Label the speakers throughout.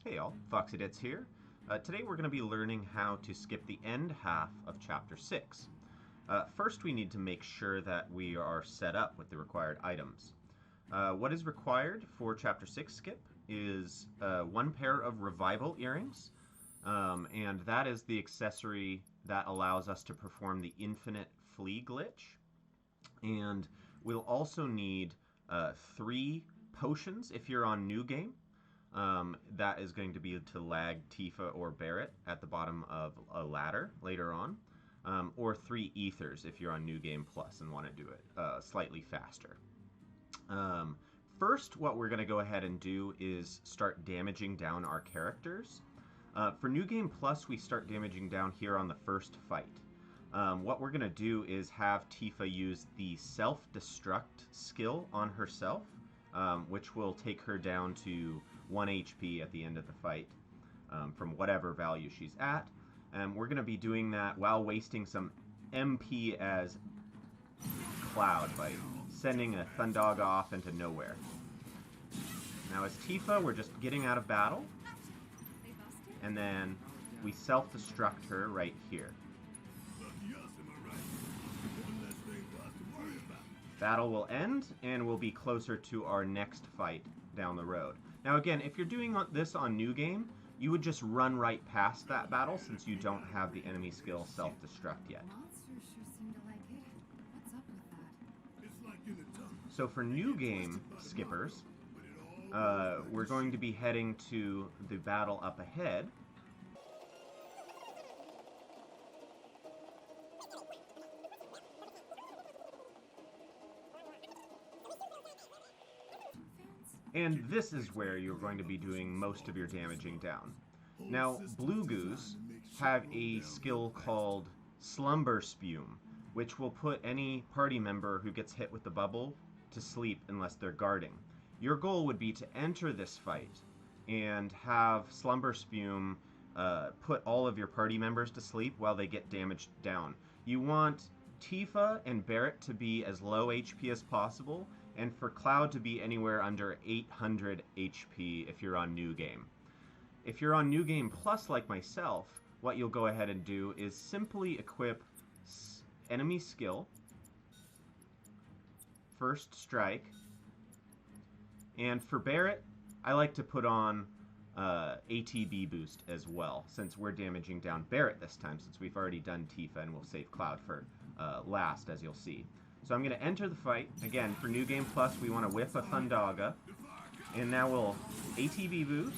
Speaker 1: Hey all, FoxyDets here. Today we're going to be learning how to skip the end half of Chapter 6. First we need to make sure that we are set up with the required items. What is required for Chapter 6 skip is one pair of revival earrings, and that is the accessory that allows us to perform the infinite flea glitch. And we'll also need 3 potions if you're on New Game. That is going to be to lag Tifa or Barret at the bottom of a ladder later on, or 3 ethers if you're on New Game Plus and want to do it slightly faster. First, what we're going to go ahead and do is start damaging down our characters. For New Game Plus, we start damaging down here on the first fight. What we're going to do is have Tifa use the self-destruct skill on herself, which will take her down to 1 HP at the end of the fight from whatever value she's at. And we're going to be doing that while wasting some MP as Cloud by sending a Thundog off into nowhere. Now as Tifa, we're just getting out of battle, and then we self-destruct her right here. Battle will end, and we'll be closer to our next fight down the road. Now again, if you're doing this on New Game, you would just run right past that battle since you don't have the enemy skill self-destruct yet. So for New Game skippers, we're going to be heading to the battle up ahead. And this is where you're going to be doing most of your damaging down. Now, Blue Goose have a skill called Slumber Spume, which will put any party member who gets hit with the bubble to sleep unless they're guarding. Your goal would be to enter this fight and have Slumber Spume put all of your party members to sleep while they get damaged down. You want Tifa and Barret to be as low HP as possible, and for Cloud to be anywhere under 800 HP if you're on New Game. If you're on New Game Plus like myself, what you'll go ahead and do is simply equip enemy skill, first strike, and for Barret, I like to put on ATB boost as well, since we're damaging down Barret this time, since we've already done Tifa, and we'll save Cloud for last, as you'll see. So I'm going to enter the fight. Again, for New Game Plus, we want to whip a Thundaga. And now we'll ATB boost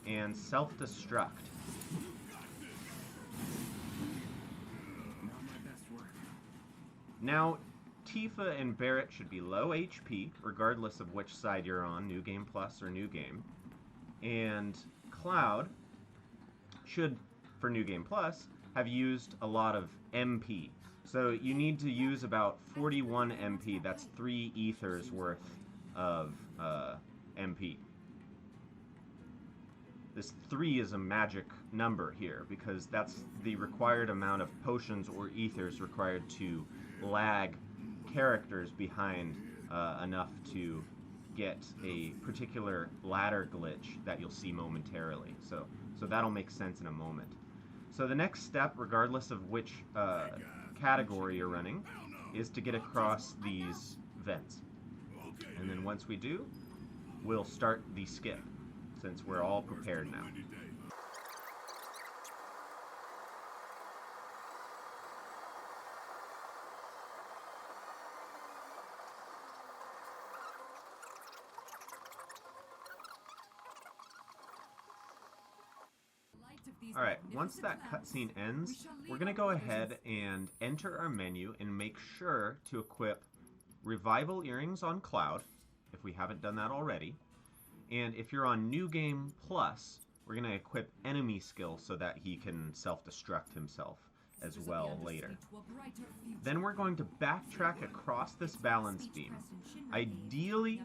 Speaker 1: and self-destruct. Now, Tifa and Barret should be low HP, regardless of which side you're on, New Game Plus or New Game. And Cloud should, for New Game Plus, have used a lot of MP. So you need to use about 41 MP. That's 3 ethers worth of MP. This 3 is a magic number here because that's the required amount of potions or ethers required to lag characters behind enough to get a particular ladder glitch that you'll see momentarily. So that'll make sense in a moment. So the next step, regardless of which category you're running, is to get across these vents. And then once we do, we'll start the skip, since we're all prepared now. Alright, once that cutscene ends, we're going to go ahead and enter our menu and make sure to equip Revival Earrings on Cloud, if we haven't done that already. And if you're on New Game Plus, we're going to equip Enemy Skill so that he can self-destruct himself as well later. Then we're going to backtrack across this balance beam. Ideally,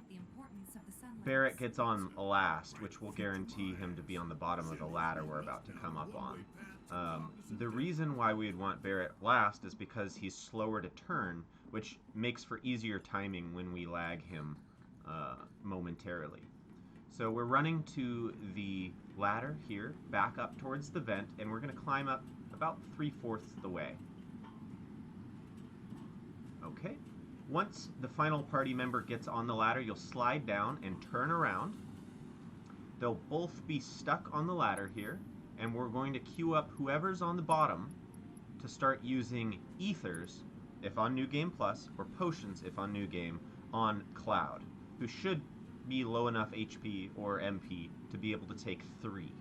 Speaker 1: Barret gets on last, which will guarantee him to be on the bottom of the ladder we're about to come up on. The reason why we'd want Barret last is because he's slower to turn, which makes for easier timing when we lag him momentarily. So we're running to the ladder here, back up towards the vent, and we're going to climb up about 3/4 the way. Okay. Once the final party member gets on the ladder, you'll slide down and turn around. They'll both be stuck on the ladder here, and we're going to queue up whoever's on the bottom to start using ethers if on New Game Plus, or potions if on New Game, on Cloud, who should be low enough HP or MP to be able to take 3.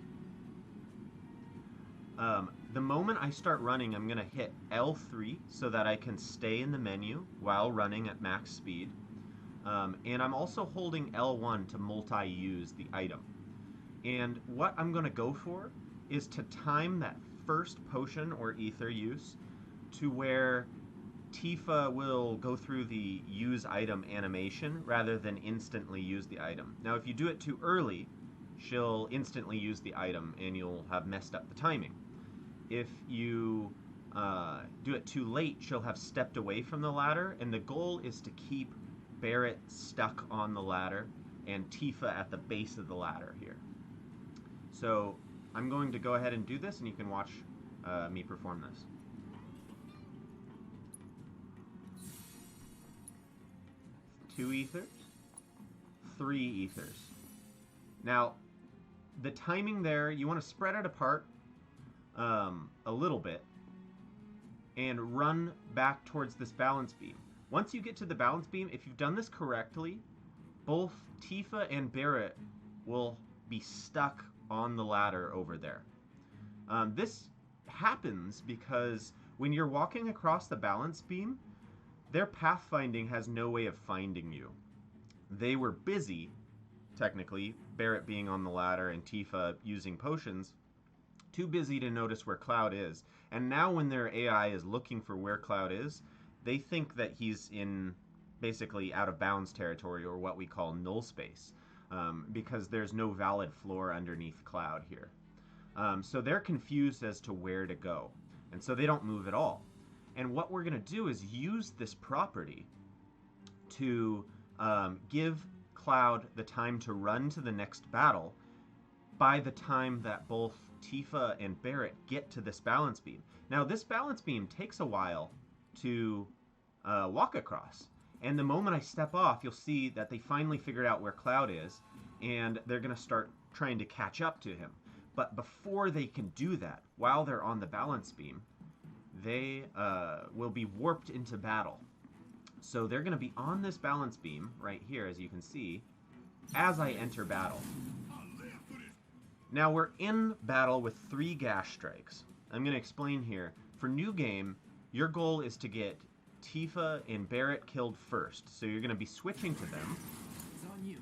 Speaker 1: The moment I start running, I'm going to hit L3 so that I can stay in the menu while running at max speed. And I'm also holding L1 to multi-use the item. And what I'm going to go for is to time that first potion or ether use to where Tifa will go through the use item animation rather than instantly use the item. Now, if you do it too early, she'll instantly use the item and you'll have messed up the timing. If you do it too late, she'll have stepped away from the ladder, and the goal is to keep Barrett stuck on the ladder and Tifa at the base of the ladder here. So I'm going to go ahead and do this, and you can watch me perform this. Two ethers, 3 ethers. Now, the timing there, you want to spread it apart a little bit and run back towards this balance beam. Once you get to the balance beam, if you've done this correctly, both Tifa and Barrett will be stuck on the ladder over there. This happens because when you're walking across the balance beam, their pathfinding has no way of finding you. They were busy, technically, Barrett being on the ladder and Tifa using potions, too busy to notice where Cloud is. And now when their AI is looking for where Cloud is, they think that he's in basically out of bounds territory, or what we call null space, because there's no valid floor underneath Cloud here. So they're confused as to where to go, and so they don't move at all. And what we're going to do is use this property to give Cloud the time to run to the next battle by the time that both Tifa and Barrett get to this balance beam. Now, this balance beam takes a while to walk across. And the moment I step off, you'll see that they finally figured out where Cloud is, and they're going to start trying to catch up to him. But before they can do that, while they're on the balance beam, they will be warped into battle. So they're going to be on this balance beam right here, as you can see, as I enter battle. Now we're in battle with 3 gash strikes. I'm going to explain here. For New Game, your goal is to get Tifa and Barrett killed first. So you're going to be switching to them.
Speaker 2: It's on you.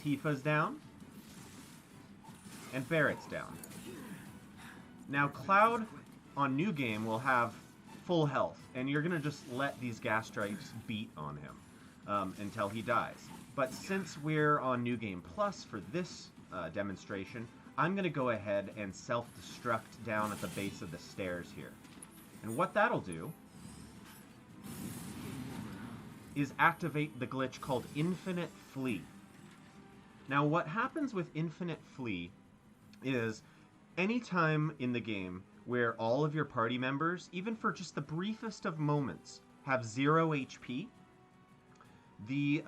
Speaker 1: Tifa's down. And Barrett's down. Now Cloud on New Game will have full health, and you're going to just let these gas strikes beat on him until he dies. But since we're on New Game Plus for this demonstration, I'm going to go ahead and self-destruct down at the base of the stairs here. And what that'll do is activate the glitch called Infinite Flea. Now what happens with Infinite Flea is anytime in the game where all of your party members, even for just the briefest of moments, have 0 HP, the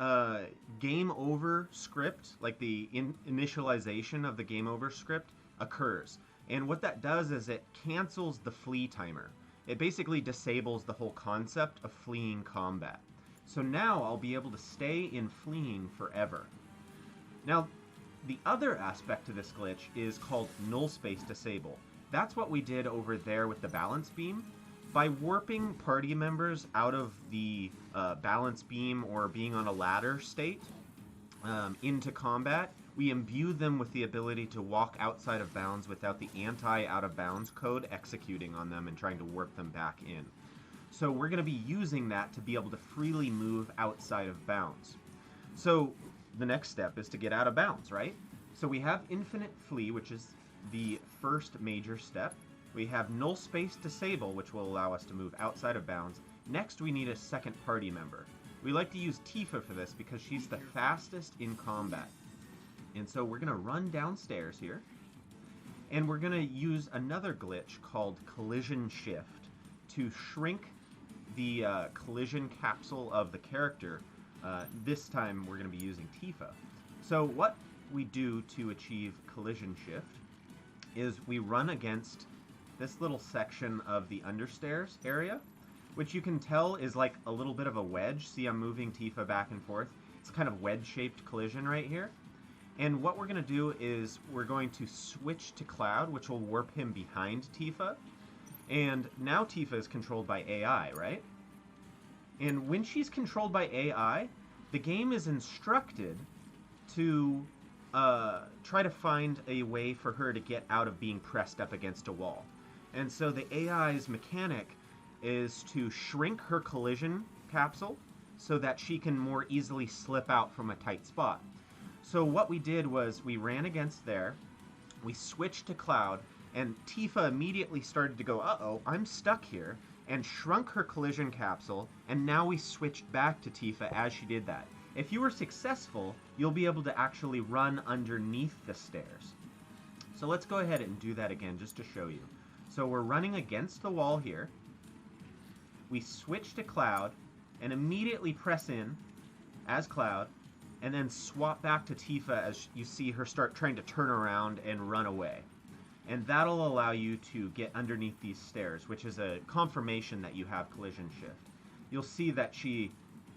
Speaker 1: game over script, like the initialization of the game over script, occurs. And what that does is it cancels the flee timer. It basically disables the whole concept of fleeing combat. So now I'll be able to stay in fleeing forever. Now, the other aspect to this glitch is called null space disable. That's what we did over there with the balance beam. By warping party members out of the balance beam or being on a ladder state into combat, we imbue them with the ability to walk outside of bounds without the anti-out-of-bounds code executing on them and trying to warp them back in. So we're going to be using that to be able to freely move outside of bounds. So the next step is to get out of bounds, right? So we have Infinite Flee, which is the first major step. We have null space disable, which will allow us to move outside of bounds. Next, we need a second party member. We like to use Tifa for this because she's the fastest in combat. And so we're going to run downstairs here. And we're going to use another glitch called collision shift to shrink the collision capsule of the character. This time we're going to be using Tifa. So what we do to achieve collision shift is we run against this little section of the understairs area, which you can tell is like a little bit of a wedge. See, I'm moving Tifa back and forth. It's kind of wedge-shaped collision right here. And what we're going to do is we're going to switch to Cloud, which will warp him behind Tifa. And now Tifa is controlled by AI, right? And when she's controlled by AI, the game is instructed to try to find a way for her to get out of being pressed up against a wall. And so the AI's mechanic is to shrink her collision capsule so that she can more easily slip out from a tight spot. So what we did was we ran against there, we switched to Cloud, and Tifa immediately started to go, uh-oh, I'm stuck here, and shrunk her collision capsule, and now we switched back to Tifa as she did that. If you were successful, you'll be able to actually run underneath the stairs. So let's go ahead and do that again just to show you. So we're running against the wall here. We switch to Cloud and immediately press in as Cloud, and then swap back to Tifa as you see her start trying to turn around and run away. And that'll allow you to get underneath these stairs, which is a confirmation that you have collision shift. You'll see that she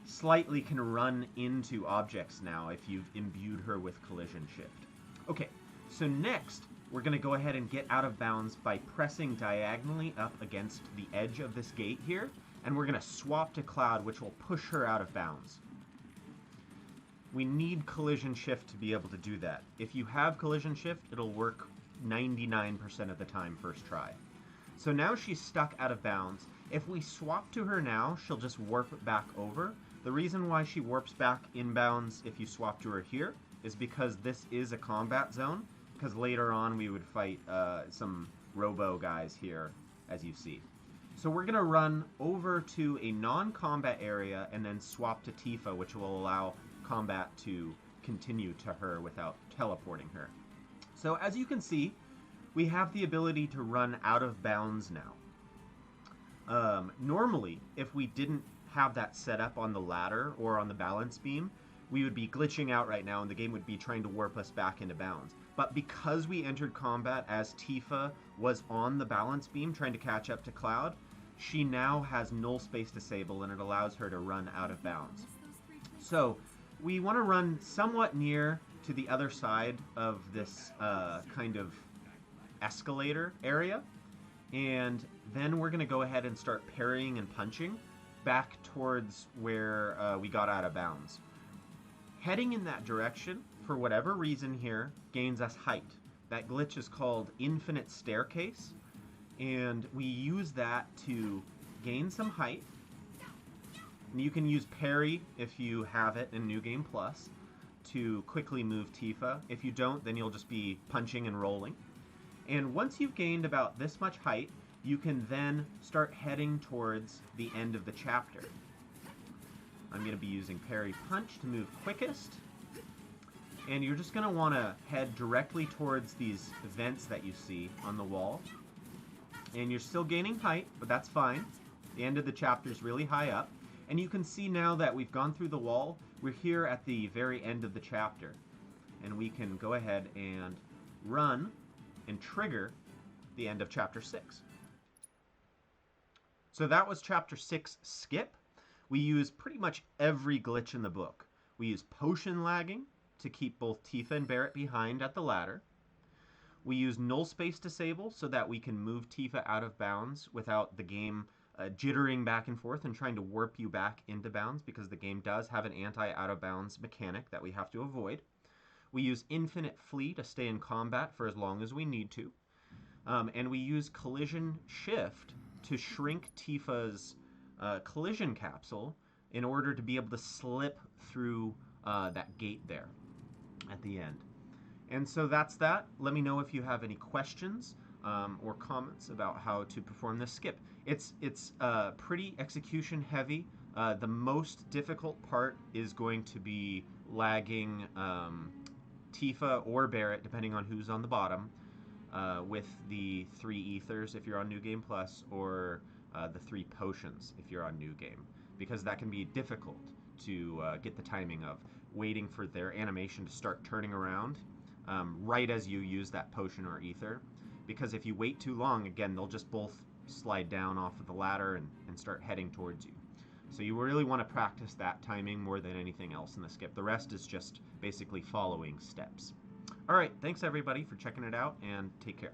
Speaker 1: slightly can run into objects now if you've imbued her with collision shift. Okay, so next we're going to go ahead and get out of bounds by pressing diagonally up against the edge of this gate here, and we're going to swap to Cloud, which will push her out of bounds. We need collision shift to be able to do that. If you have collision shift, it'll work 99% of the time first try. So now she's stuck out of bounds. If we swap to her now, she'll just warp back over. The reason why she warps back inbounds if you swap to her here is because this is a combat zone, because later on we would fight some robo guys here, as you see. So we're going to run over to a non-combat area and then swap to Tifa, which will allow combat to continue to her without teleporting her. So as you can see, we have the ability to run out of bounds now. Normally, if we didn't have that set up on the ladder or on the balance beam, we would be glitching out right now and the game would be trying to warp us back into bounds. But because we entered combat as Tifa was on the balance beam trying to catch up to Cloud, she now has null space disable and it allows her to run out of bounds. So we want to run somewhat near to the other side of this kind of escalator area, and then we're going to go ahead and start parrying and punching back towards where we got out of bounds. Heading in that direction, for whatever reason here, gains us height. That glitch is called Infinite Staircase, and we use that to gain some height. And you can use parry if you have it in New Game Plus to quickly move Tifa. If you don't, then you'll just be punching and rolling. And once you've gained about this much height, you can then start heading towards the end of the chapter. I'm going to be using parry punch to move quickest. And you're just going to want to head directly towards these vents that you see on the wall. And you're still gaining height, but that's fine. The end of the chapter is really high up. And you can see now that we've gone through the wall, we're here at the very end of the chapter. And we can go ahead and run and trigger the end of Chapter 6. So that was Chapter 6 Skip. We use pretty much every glitch in the book. We use potion lagging to keep both Tifa and Barrett behind at the ladder. We use null space disable so that we can move Tifa out of bounds without the game jittering back and forth and trying to warp you back into bounds, because the game does have an anti-out-of-bounds mechanic that we have to avoid. We use infinite flea to stay in combat for as long as we need to. And we use collision shift to shrink Tifa's collision capsule in order to be able to slip through that gate there at the end. And so that's that. Let me know if you have any questions or comments about how to perform this skip. It's pretty execution heavy. The most difficult part is going to be lagging Tifa or Barrett, depending on who's on the bottom, with the 3 ethers if you're on New Game Plus, or the 3 potions if you're on New Game, because that can be difficult to get the timing of waiting for their animation to start turning around right as you use that potion or ether. Because if you wait too long, again, they'll just both slide down off of the ladder and start heading towards you. So you really want to practice that timing more than anything else in the skip. The rest is just basically following steps. All right, thanks everybody for checking it out, and take care.